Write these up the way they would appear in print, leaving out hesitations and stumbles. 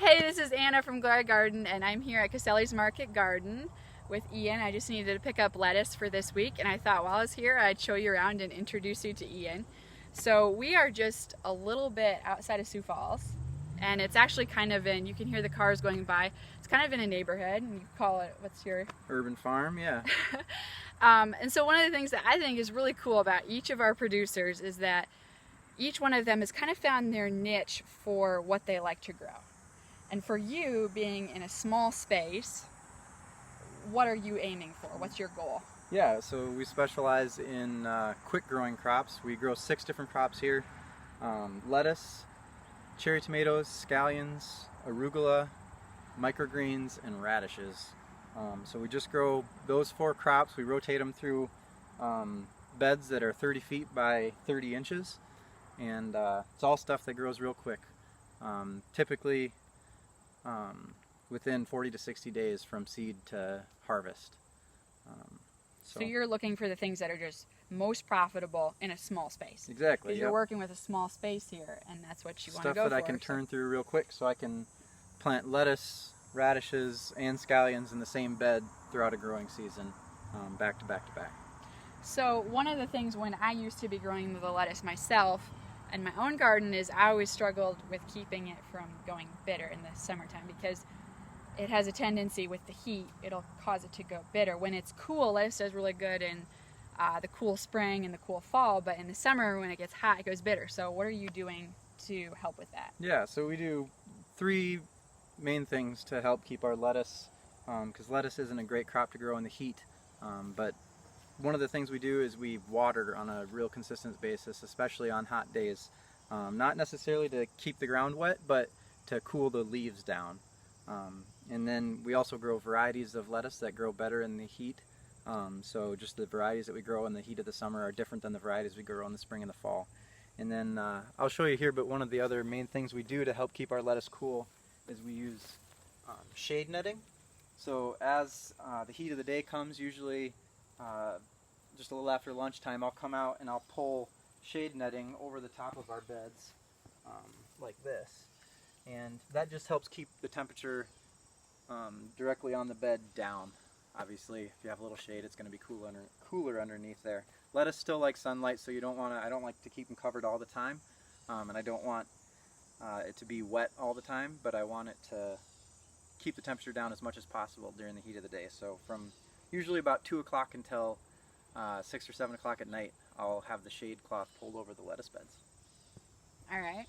Hey, this is Anna from Glory Garden, and I'm here at Caselli's Market Garden with Ian. I just needed to pick up lettuce for this week, and I thought while I was here I'd show you around and introduce you to Ian. So we are just a little bit outside of Sioux Falls, and it's actually kind of in, you can hear the cars going by, it's kind of in a neighborhood, and you call it, what's your? Urban farm, yeah. And so one of the things that I think is really cool about each of our producers is that each one of them has kind of found their niche for what they like to grow. And for you, being in a small space, what are you aiming for? What's your goal? Yeah, so we specialize in quick growing crops. We grow 6 different crops here. Lettuce, cherry tomatoes, scallions, arugula, microgreens, and radishes. So we just grow those 4 crops. We rotate them through beds that are 30 feet by 30 inches. And it's all stuff that grows real quick. Typically within 40 to 60 days from seed to harvest. So you're looking for the things that are just most profitable in a small space. Exactly. Because you're working with a small space here, and that's what you want to go for. Stuff that I can turn through real quick, so I can plant lettuce, radishes, and scallions in the same bed throughout a growing season, back to back to back. So one of the things when I used to be growing the lettuce myself in my own garden is I always struggled with keeping it from going bitter in the summertime, because it has a tendency with the heat, it'll cause it to go bitter. When it's cool, lettuce does really good in the cool spring and the cool fall, but in the summer when it gets hot, it goes bitter. So what are you doing to help with that? Yeah, so we do 3 main things to help keep our lettuce, because lettuce isn't a great crop to grow in the heat, but one of the things we do is we water on a real consistent basis, especially on hot days. Not necessarily to keep the ground wet, but to cool the leaves down. And then we also grow varieties of lettuce that grow better in the heat. So just the varieties that we grow in the heat of the summer are different than the varieties we grow in the spring and the fall. And then I'll show you here, but one of the other main things we do to help keep our lettuce cool is we use shade netting. So as the heat of the day comes, usually just a little after lunchtime, I'll come out and I'll pull shade netting over the top of our beds like this. And that just helps keep the temperature directly on the bed down. Obviously, if you have a little shade, it's going to be cooler underneath there. Lettuce still likes sunlight, so I don't like to keep them covered all the time, and I don't want it to be wet all the time, but I want it to keep the temperature down as much as possible during the heat of the day. So from usually about 2 o'clock until 6 or 7 o'clock at night, I'll have the shade cloth pulled over the lettuce beds. All right.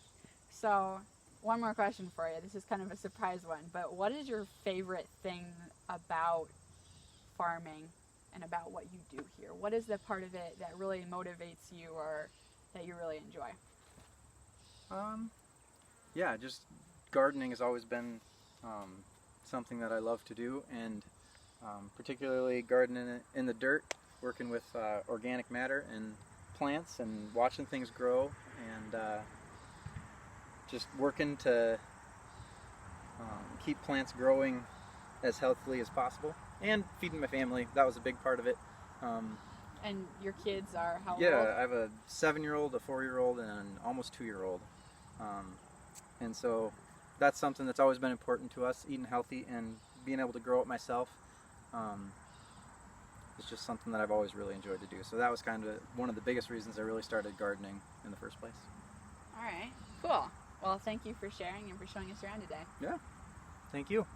So one more question for you. This is kind of a surprise one, but what is your favorite thing about farming and about what you do here? What is the part of it that really motivates you or that you really enjoy? Yeah, just gardening has always been something that I love to do, and particularly gardening in the dirt, working with organic matter and plants and watching things grow, and just working to keep plants growing as healthily as possible, and feeding my family. That was a big part of it. And your kids are how old? Yeah, I have a 7-year-old, a 4-year-old, and an almost 2-year-old. And so that's something that's always been important to us, eating healthy and being able to grow it myself. It's just something that I've always really enjoyed to do. So that was kind of one of the biggest reasons I really started gardening in the first place. All right, cool. Well, thank you for sharing and for showing us around today. Yeah, thank you.